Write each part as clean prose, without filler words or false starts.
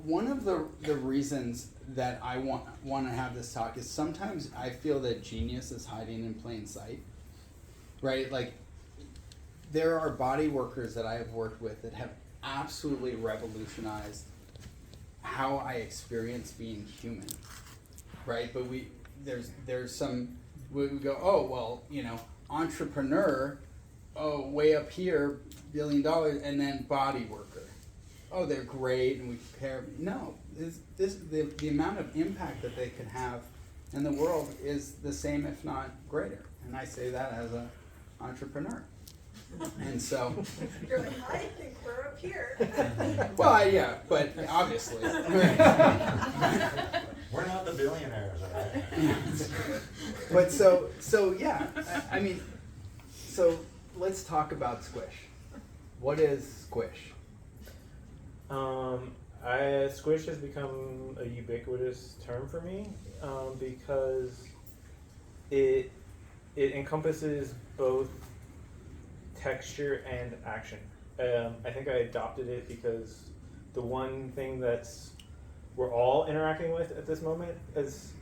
one of the reasons that I want to have this talk is sometimes I feel that genius is hiding in plain sight, right? Like, there are body workers that I have worked with that have absolutely revolutionized how I experience being human, right? But there's some, we go, oh, well, you know, entrepreneur, oh, way up here, $1 billion, and then body worker. Oh, they're great, and we care. No, the amount of impact that they can have in the world is the same, if not greater. And I say that as an entrepreneur. And so you're like, I think we're up here. Well, yeah, but obviously. We're not the billionaires, all right? But so yeah, I mean, so let's talk about Squish. What is Squish? Squish has become a ubiquitous term for me because it encompasses both texture and action. I think I adopted it because the one thing we're all interacting with at this moment is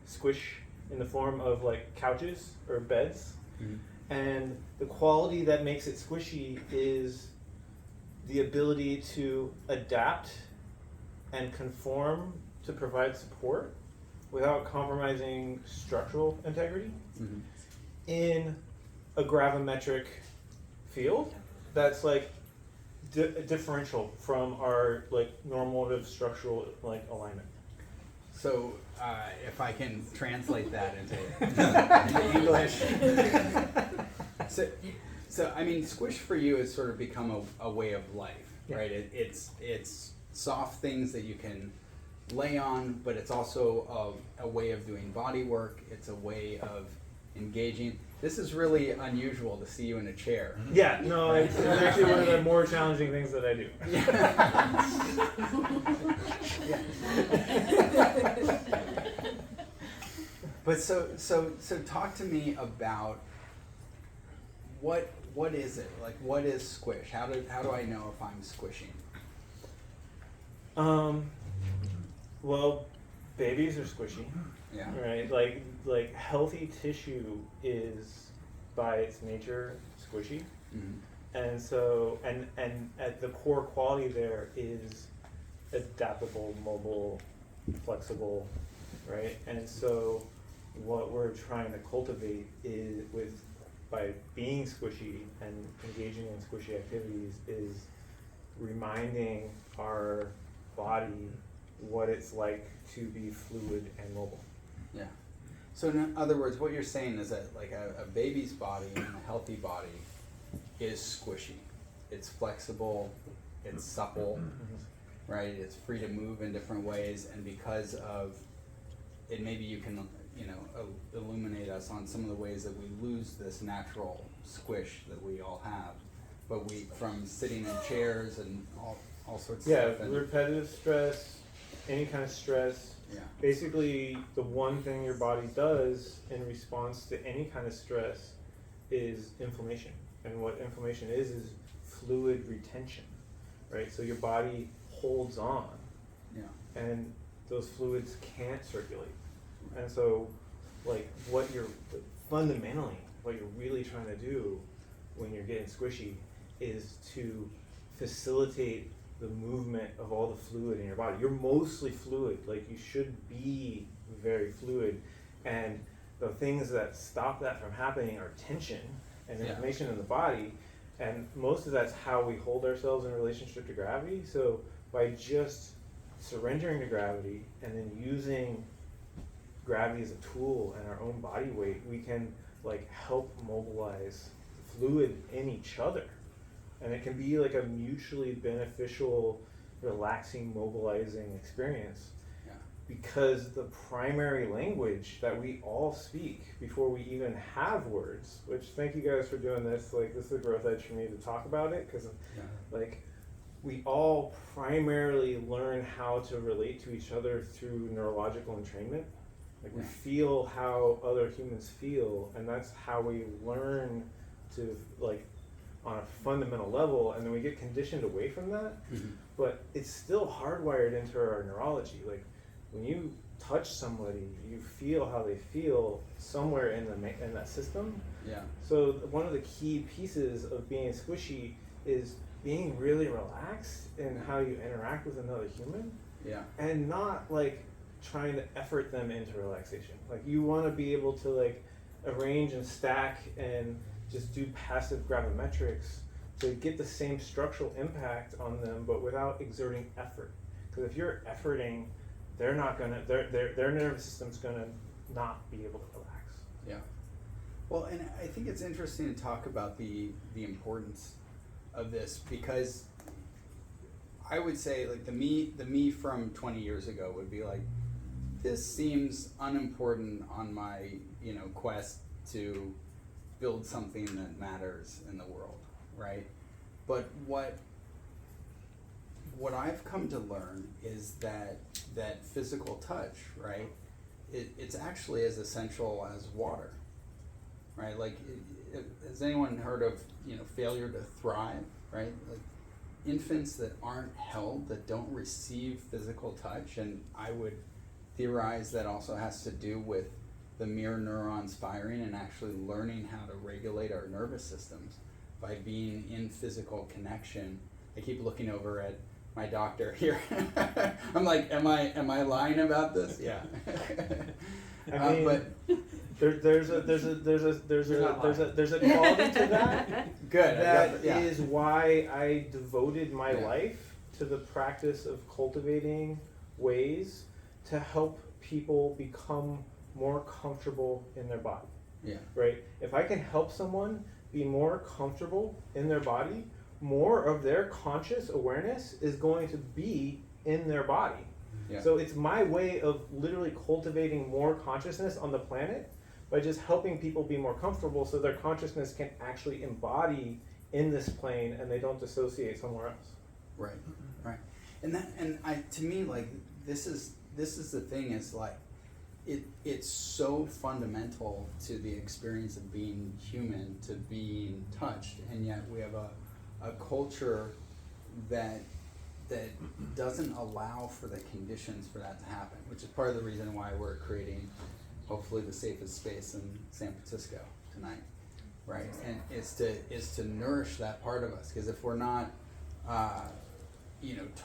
squish in the form of like couches or beds. Mm-hmm. And the quality that makes it squishy is the ability to adapt and conform to provide support without compromising structural integrity in a gravimetric field that's like differential from our like normative structural like alignment. So if I can translate that into English. So I mean, Squish for you has sort of become a way of life, right? It's soft things that you can lay on, but it's also a way of doing body work. It's a way of engaging. This is really unusual to see you in a chair. Yeah, no, it's actually one of the more challenging things that I do. But so talk to me about what is it? Like, what is Squish? How do I know if I'm squishing? Well, babies are squishy. Yeah. Right. Like healthy tissue is by its nature squishy, and so and at the core quality there is adaptable, mobile, flexible, right? And so what we're trying to cultivate is by being squishy and engaging in squishy activities is reminding our body what it's like to be fluid and mobile. Yeah. So in other words, what you're saying is that like a baby's body and a healthy body is squishy. It's flexible, it's supple, right? It's free to move in different ways, and because of it, maybe you can, illuminate us on some of the ways that we lose this natural squish that we all have, but from sitting in chairs and all sorts of stuff. Yeah, repetitive stress, any kind of stress. Yeah. Basically, the one thing your body does in response to any kind of stress is inflammation. And what inflammation is fluid retention, right? So your body holds on, and those fluids can't circulate. And so, like, what you're really trying to do when you're getting squishy is to facilitate the movement of all the fluid in your body. You're mostly fluid, like you should be very fluid, and the things that stop that from happening are tension and inflammation in the body, and most of that's how we hold ourselves in relationship to gravity. So by just surrendering to gravity and then using gravity as a tool and our own body weight, we can like help mobilize fluid in each other. And it can be like a mutually beneficial, relaxing, mobilizing experience. Yeah. Because the primary language that we all speak before we even have words, which thank you guys for doing this, like this is a growth edge for me to talk about it, because like we all primarily learn how to relate to each other through neurological entrainment. Like we feel how other humans feel, and that's how we learn to like on a fundamental level, and then we get conditioned away from that. but it's still hardwired into our neurology. Like when you touch somebody, you feel how they feel somewhere in that system. Yeah. So one of the key pieces of being squishy is being really relaxed in how you interact with another human. Yeah. And not like trying to effort them into relaxation. Like you want to be able to like arrange and stack and just do passive gravimetrics to get the same structural impact on them, but without exerting effort. Because if you're efforting, they're not gonna, their nervous system's gonna not be able to relax. Yeah. Well, and I think it's interesting to talk about the importance of this, because I would say like the me from 20 years ago would be like, this seems unimportant on my, quest to build something that matters in the world, right? But what I've come to learn is that physical touch, right? It's actually as essential as water, right? Like, has anyone heard of failure to thrive, right? Like infants that aren't held, that don't receive physical touch, and I would theorize that also has to do with the mirror neurons firing and actually learning how to regulate our nervous systems by being in physical connection. I keep looking over at my doctor here. I'm like, am I lying about this? Yeah. I mean, but there's a quality to that. Good. That yeah. is why I devoted my life to the practice of cultivating ways to help people become more comfortable in their body. Yeah. Right? If I can help someone be more comfortable in their body, more of their conscious awareness is going to be in their body. Yeah. So it's my way of literally cultivating more consciousness on the planet by just helping people be more comfortable so their consciousness can actually embody in this plane and they don't dissociate somewhere else. Right. Right. To me, like, this is the thing, is like, it's so fundamental to the experience of being human, to being touched, and yet we have a culture that doesn't allow for the conditions for that to happen, which is part of the reason why we're creating hopefully the safest space in San Francisco tonight, right? And is to nourish that part of us, because if we're not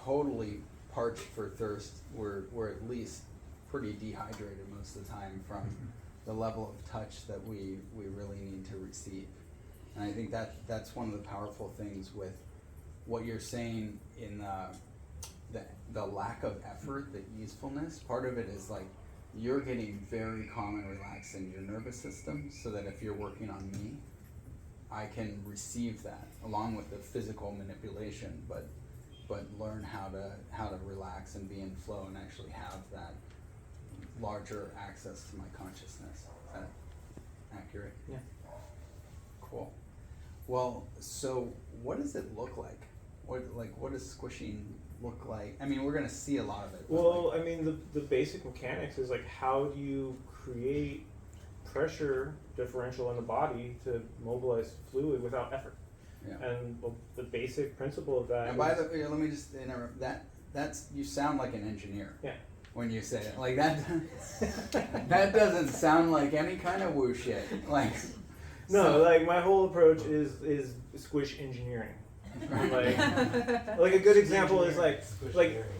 totally parched for thirst, we're at least pretty dehydrated most of the time from the level of touch that we really need to receive. And I think that's one of the powerful things with what you're saying in the lack of effort, the easefulness. Part of it is like you're getting very calm and relaxed in your nervous system, so that if you're working on me, I can receive that along with the physical manipulation, but learn how to relax and be in flow and actually have that larger access to my consciousness. Is that accurate? Yeah. Cool. Well, so what does it look like? What does squishing look like? I mean, we're gonna see a lot of it. Well, I mean, the basic mechanics is like, how do you create pressure differential in the body to mobilize fluid without effort? Yeah. And the basic principle of that. And by the way, let me just interrupt. That's you sound like an engineer. Yeah. When you say it like that, that doesn't sound like any kind of woo shit. Like. No, like my whole approach is squish engineering. Like a good example is like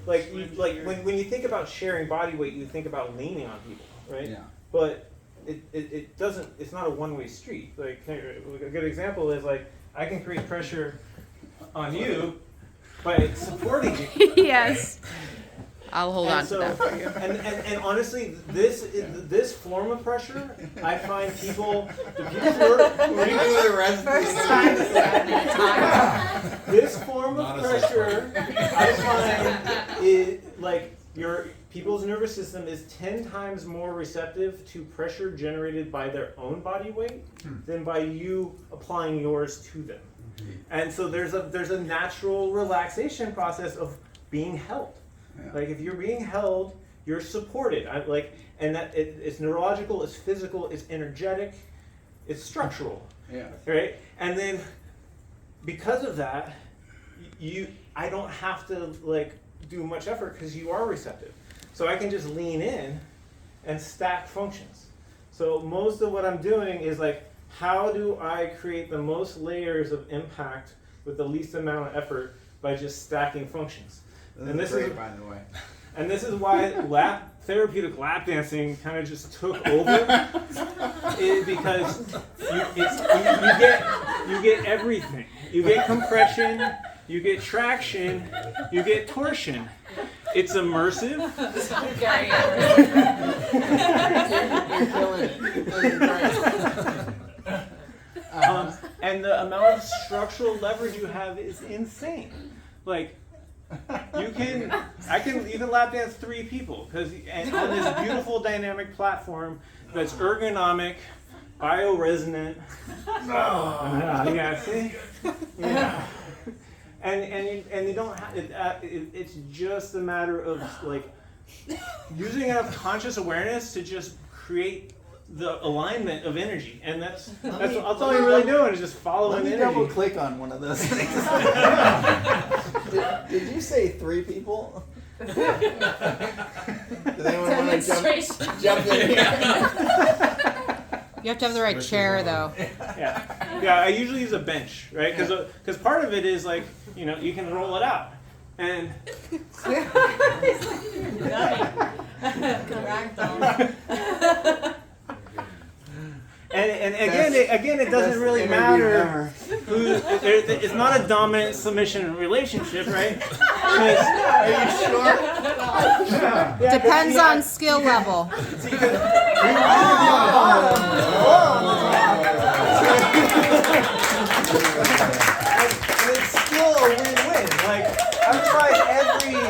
when you think about sharing body weight, you think about leaning on people, right? Yeah. But it doesn't. It's not a one-way street. Like a good example is like I can create pressure on you by supporting you. Yes. I'll hold on So, to that for you. and honestly, this form of pressure, I find the people who are this form of pressure, I find your people's nervous system is 10 times more receptive to pressure generated by their own body weight than by you applying yours to them. And so there's a natural relaxation process of being held. Yeah. Like if you're being held, you're supported. And that it's neurological, it's physical, it's energetic, it's structural. Yeah. Right. And then because of that, I don't have to like do much effort because you are receptive. So I can just lean in and stack functions. So most of what I'm doing is like, how do I create the most layers of impact with the least amount of effort by just stacking functions? This is great, by the way. And this is why therapeutic lap dancing kind of just took over, because you get everything. You get compression, you get traction, you get torsion. It's immersive. You're killing it. This is great. And the amount of structural leverage you have is insane. Like, you can lap dance 3 people and on this beautiful dynamic platform that's ergonomic, bioresonant. Yeah, see? Yeah. And you don't have it's just a matter of like using enough conscious awareness to just create the alignment of energy, and that's all you're really doing is just following energy. Let me double click on one of those things. did you say 3 people? Does anyone want to jump in here? You have to have the right chair, though. Yeah. I usually use a bench, right? Because part of it is like, you can roll it out, and And again, it doesn't really matter it's not a dominant submission relationship, right? Are you sure? Depends on skill level. And it's still a win-win. Like, I've tried every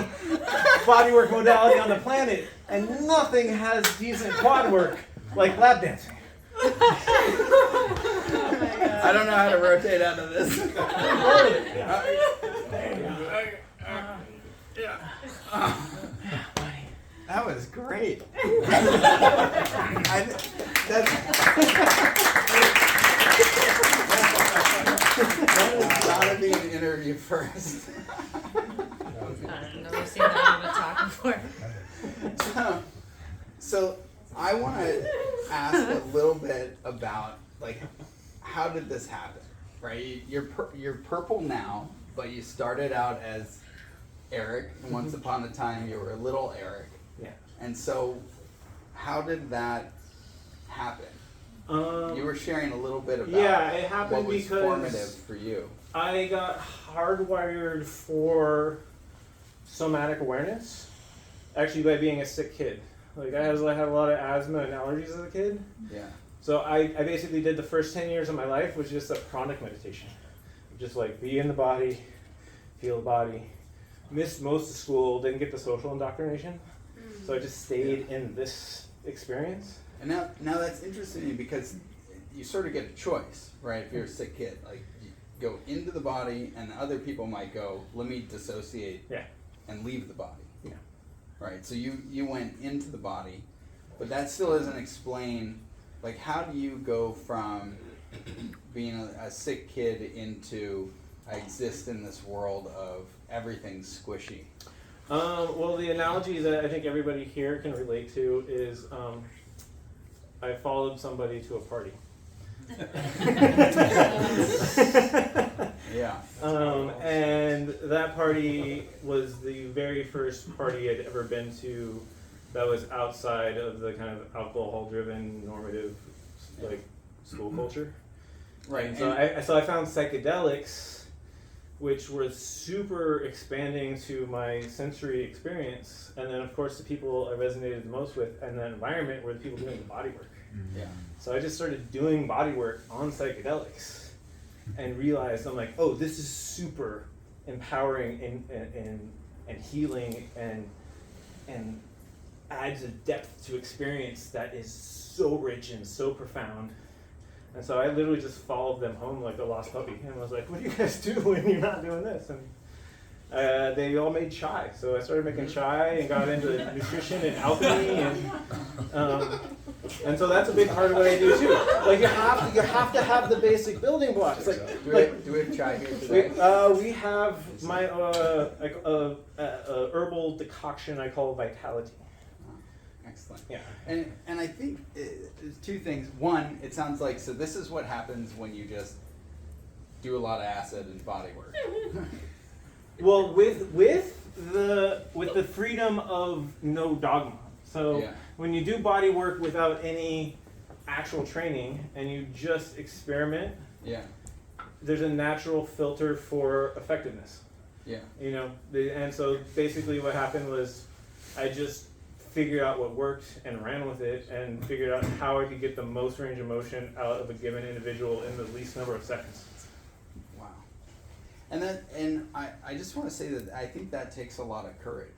bodywork modality on the planet, and nothing has decent quad work like lap dancing. I don't know how to rotate out of this. That was great. That has got to be an interview first. I've never seen that even talk before. So I want to ask a little bit about like, how did this happen? Right, you're purple now, but you started out as Eric, and once upon a time you were little Eric. Yeah. And so, how did that happen? You were sharing a little bit about it happened what was because formative for you. I got hardwired for somatic awareness, actually by being a sick kid. Like I had a lot of asthma and allergies as a kid. Yeah. So I basically did the first 10 years of my life was just a pranic meditation. Just like be in the body, feel the body. Missed most of school, didn't get the social indoctrination. So I just stayed in this experience. And now that's interesting to me because you sort of get a choice, right? If you're a sick kid, like you go into the body, and other people might go, "Let me dissociate and leave the body." Yeah. Right. So you went into the body, but that still doesn't explain, like, how do you go from being a sick kid into I exist in this world of everything's squishy? Well, the analogy that I think everybody here can relate to is I followed somebody to a party. Yeah. And that party was the very first party I'd ever been to that was outside of the kind of alcohol-driven normative like school culture. Right. And so I found psychedelics, which were super expanding to my sensory experience, and then of course the people I resonated the most with, and the environment were the people doing the body work. Yeah. So I just started doing body work on psychedelics, and realized I'm like, oh, this is super empowering and healing and adds a depth to experience that is so rich and so profound. And so I literally just followed them home like a lost puppy, and was like, what do you guys do when you're not doing this? And they all made chai. So I started making chai and got into nutrition and alchemy, and And so that's a big part of what I do too. Like you have to have the basic building blocks. Like, Do we have chai here today? we have my herbal decoction I call Vitality. Excellent. Yeah. And I think there's two things. One, it sounds like, so this is what happens when you just do a lot of acid and body work. Well, with the freedom of no dogma. So Yeah. when you do body work without any actual training and you just experiment, Yeah, there's a natural filter for effectiveness. yeah, You know, and so basically what happened was I just figured out what worked and ran with it and figured out how I could get the most range of motion out of a given individual in the least number of seconds. wow. And I just want to say that I think that takes a lot of courage,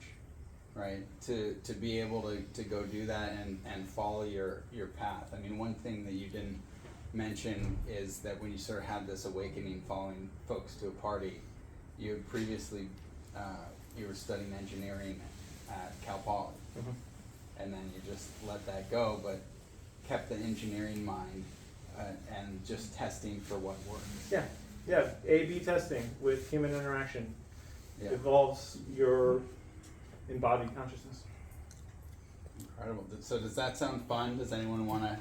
right? To be able to go do that and follow your path. I mean, one thing that you didn't mention is that when you sort of had this awakening following folks to a party, you had previously, you were studying engineering at Cal Poly. And then you just let that go, but kept the engineering mind and just testing for what works. Yeah, A/B testing with human interaction Yeah, evolves your embodied consciousness. incredible. So does that sound fun? Does anyone want to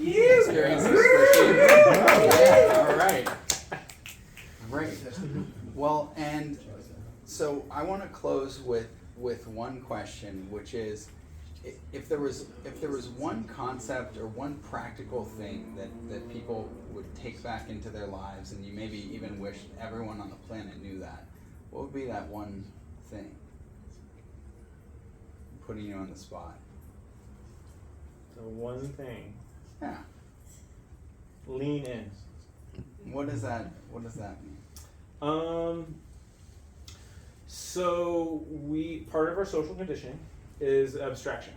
Yeah. experience this squishy? Yeah, all right. Great. Well, and so I want to close with one question, which is, if there was one concept or one practical thing that people would take back into their lives, and you maybe even wish everyone on the planet knew that, what would be that one thing? I'm putting you on the spot. The one thing, Yeah. lean in. What does that mean? So part of our social conditioning is abstraction.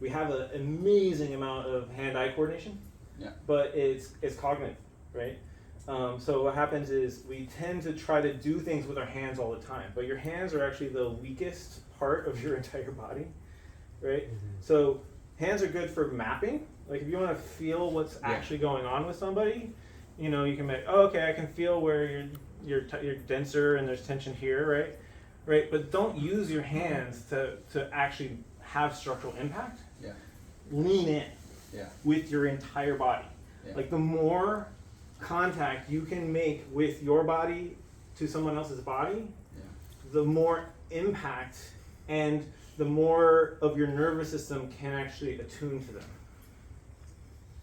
We have an amazing amount of hand-eye coordination, Yeah. but it's cognitive, right? So what happens is we tend to try to do things with our hands all the time, but your hands are actually the weakest part of your entire body, right? So hands are good for mapping. Like if you want to feel what's actually going on with somebody, you know, you can make, oh, okay, I can feel where you're denser and there's tension here, right? Right, but don't use your hands to actually have structural impact. Yeah. Lean in Yeah. with your entire body. Yeah. Like the more contact you can make with your body to someone else's body, the more impact and the more of your nervous system can actually attune to them.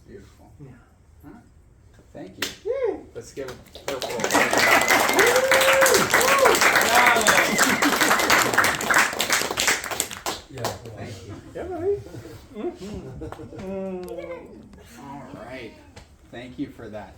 Beautiful. Yeah. Huh? Thank you. Yay. Let's give it purple. Yeah. Thank you. Yeah, buddy. All right. Thank you for that.